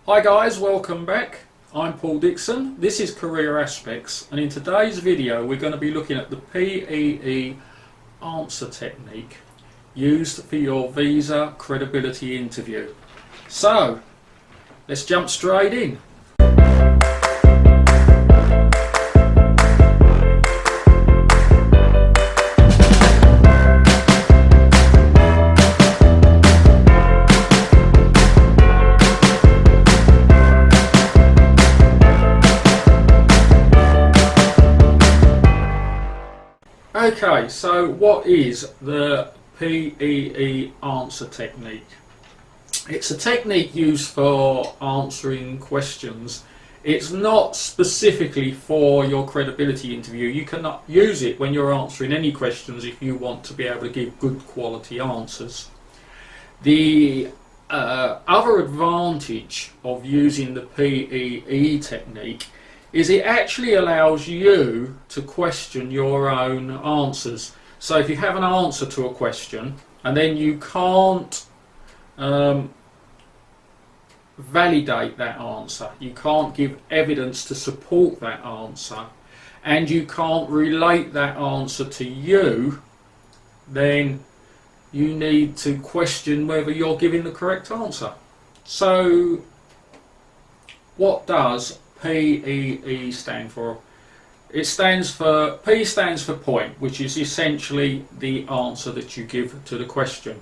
Hi guys, welcome back. I'm Paul Dixon. This is Career Aspects, and in today's video we're going to be looking at the PEE answer technique used for your visa credibility interview. So, let's jump straight in. Okay, so what is the PEE answer technique? It's a technique used for answering questions. It's not specifically for your credibility interview. You cannot use it when you're answering any questions if you want to be able to give good quality answers. The other advantage of using the PEE technique is it actually allows you to question your own answers. So if you have an answer to a question and then you can't validate that answer, you can't give evidence to support that answer, and you can't relate that answer to you, then you need to question whether you're giving the correct answer. So what does PEE stand for? It stands for, P stands for point, which is essentially the answer that you give to the question.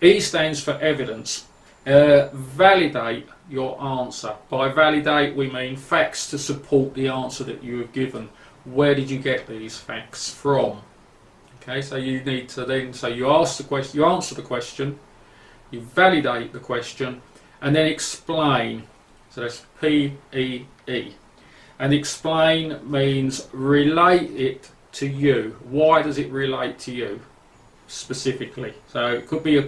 E stands for evidence. Validate your answer. By validate we mean facts to support the answer that you have given. Where did you get these facts from? Okay, so you need to then, so you ask the question, you answer the question, you validate the question, and then explain. So that's PEE. And explain means relate it to you. Why does it relate to you specifically? So it could be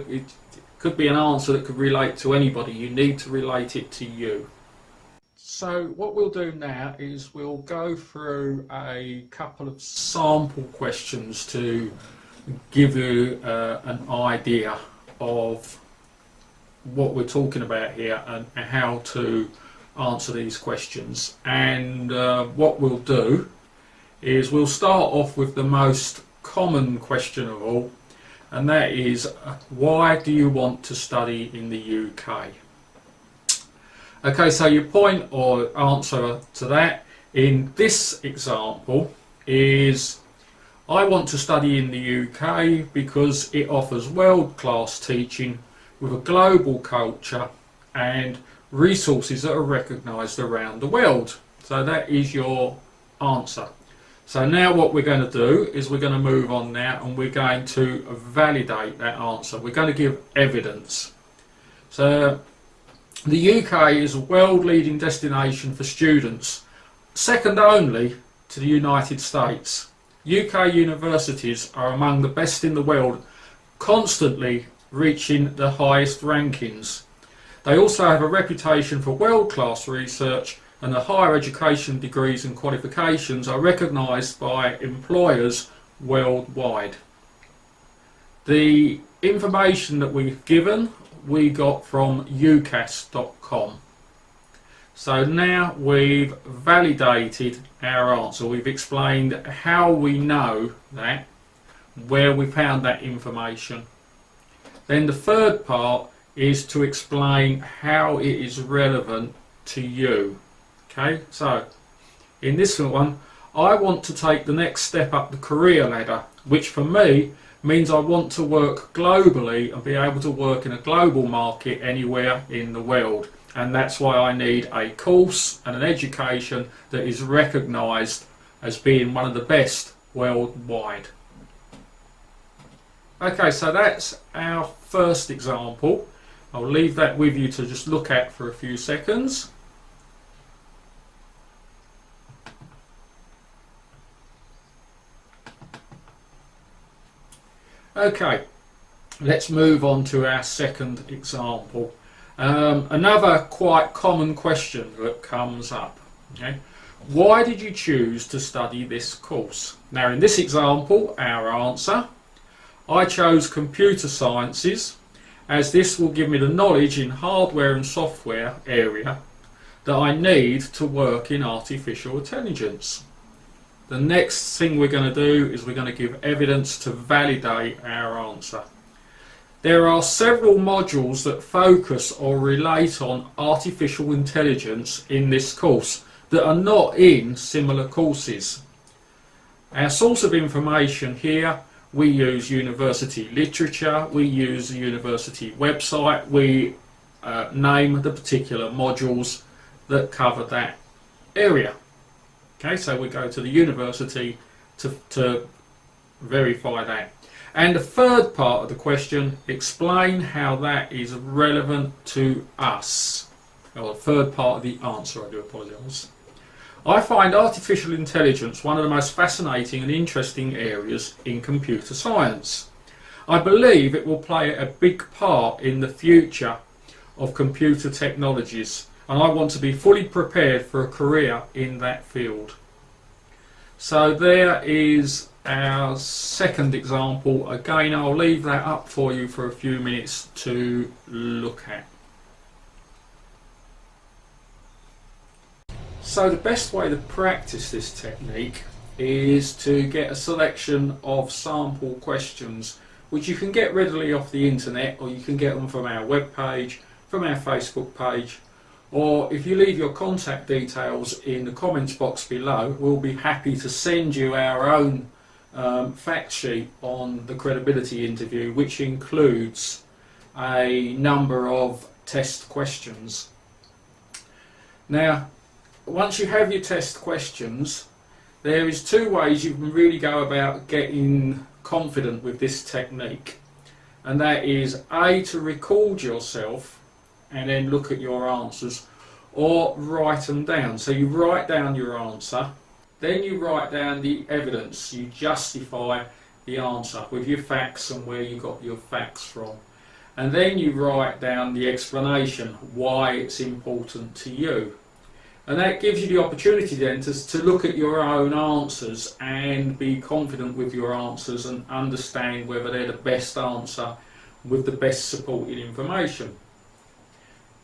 an answer that could relate to anybody. You need to relate it to you. So what we'll do now is we'll go through a couple of sample questions to give you an idea of what we're talking about here and how to answer these questions. And what we'll do is we'll start off with the most common question of all, and that is, why do you want to study in the UK? Okay, so your point or answer to that in this example is, I want to study in the UK because it offers world-class teaching with a global culture and resources that are recognised around the world. So that is your answer. So now what we're going to do is we're going to move on now and we're going to validate that answer. We're going to give evidence. So the UK is a world-leading destination for students, second only to the United States. UK universities are among the best in the world, constantly reaching the highest rankings. They also have a reputation for world-class research, and the higher education degrees and qualifications are recognised by employers worldwide. The information that we've given we got from ucas.com. So now we've validated our answer. We've explained how we know that, where we found that information. Then the third part is to explain how it is relevant to you. Okay, so in this one, I want to take the next step up the career ladder, which for me means I want to work globally and be able to work in a global market anywhere in the world. And that's why I need a course and an education that is recognised as being one of the best worldwide. Okay, so that's our first example. I'll leave that with you to just look at for a few seconds. Okay, let's move on to our second example. Another quite common question that comes up. Okay? Why did you choose to study this course? Now in this example, our answer, I chose computer sciences as this will give me the knowledge in hardware and software area that I need to work in artificial intelligence. The next thing we're going to do is we're going to give evidence to validate our answer. There are several modules that focus or relate on artificial intelligence in this course that are not in similar courses. Our source of information here, we use university literature, we use the university website, we name the particular modules that cover that area. Okay, so we go to the university to verify that. And the third part of the question, explain how that is relevant to us. Or the third part of the answer, I do apologise. I find artificial intelligence one of the most fascinating and interesting areas in computer science. I believe it will play a big part in the future of computer technologies, and I want to be fully prepared for a career in that field. So there is our second example. Again, I'll leave that up for you for a few minutes to look at. So the best way to practice this technique is to get a selection of sample questions which you can get readily off the internet, or you can get them from our web page, from our Facebook page, or if you leave your contact details in the comments box below, we'll be happy to send you our own fact sheet on the credibility interview, which includes a number of test questions. Now, once you have your test questions, there is two ways you can really go about getting confident with this technique, and that is A, to record yourself and then look at your answers, or write them down. So you write down your answer, then you write down the evidence, you justify the answer with your facts and where you got your facts from, and then you write down the explanation why it's important to you. And that gives you the opportunity then to look at your own answers and be confident with your answers and understand whether they're the best answer with the best supporting information.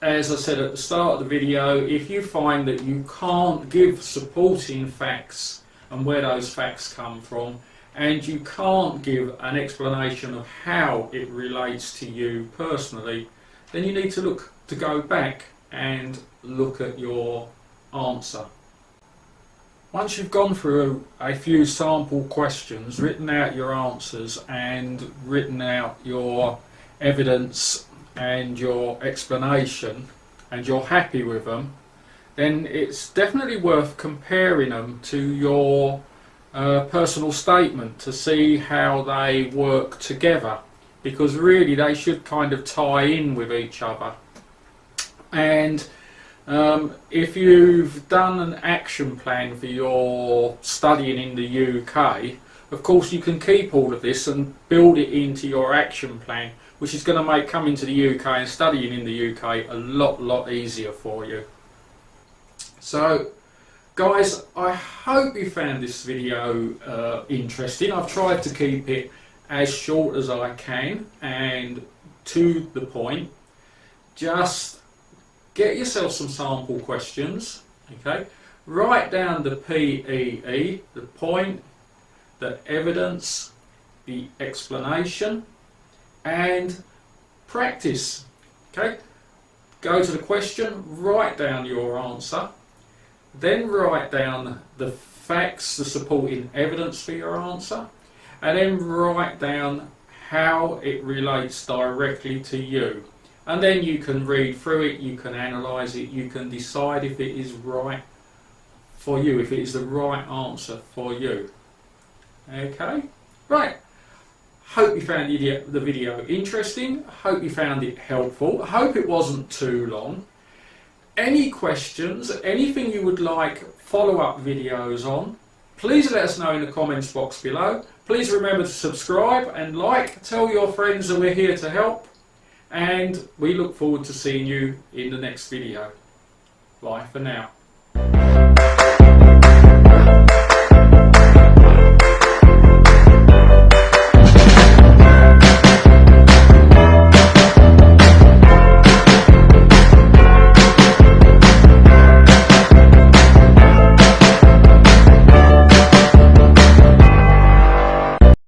As I said at the start of the video, if you find that you can't give supporting facts and where those facts come from, and you can't give an explanation of how it relates to you personally, then you need to go back and look at your answer. Once you've gone through a few sample questions, written out your answers and written out your evidence and your explanation, and you're happy with them, then it's definitely worth comparing them to your personal statement to see how they work together, because really they should kind of tie in with each other. And if you've done an action plan for your studying in the UK, of course you can keep all of this and build it into your action plan, which is going to make coming to the UK and studying in the UK a lot easier for you. So guys, I hope you found this video interesting. I've tried to keep it as short as I can and to the point. Just get yourself some sample questions, okay? Write down the PEE, the point, the evidence, the explanation, and practice, okay? Go to the question, write down your answer, then write down the facts, the supporting evidence for your answer, and then write down how it relates directly to you. And then you can read through it, you can analyse it, you can decide if it is right for you, if it is the right answer for you. Okay? Right. Hope you found the video interesting. Hope you found it helpful. I hope it wasn't too long. Any questions, anything you would like follow-up videos on, please let us know in the comments box below. Please remember to subscribe and like, tell your friends that we're here to help, and we look forward to seeing you in the next video. Bye for now.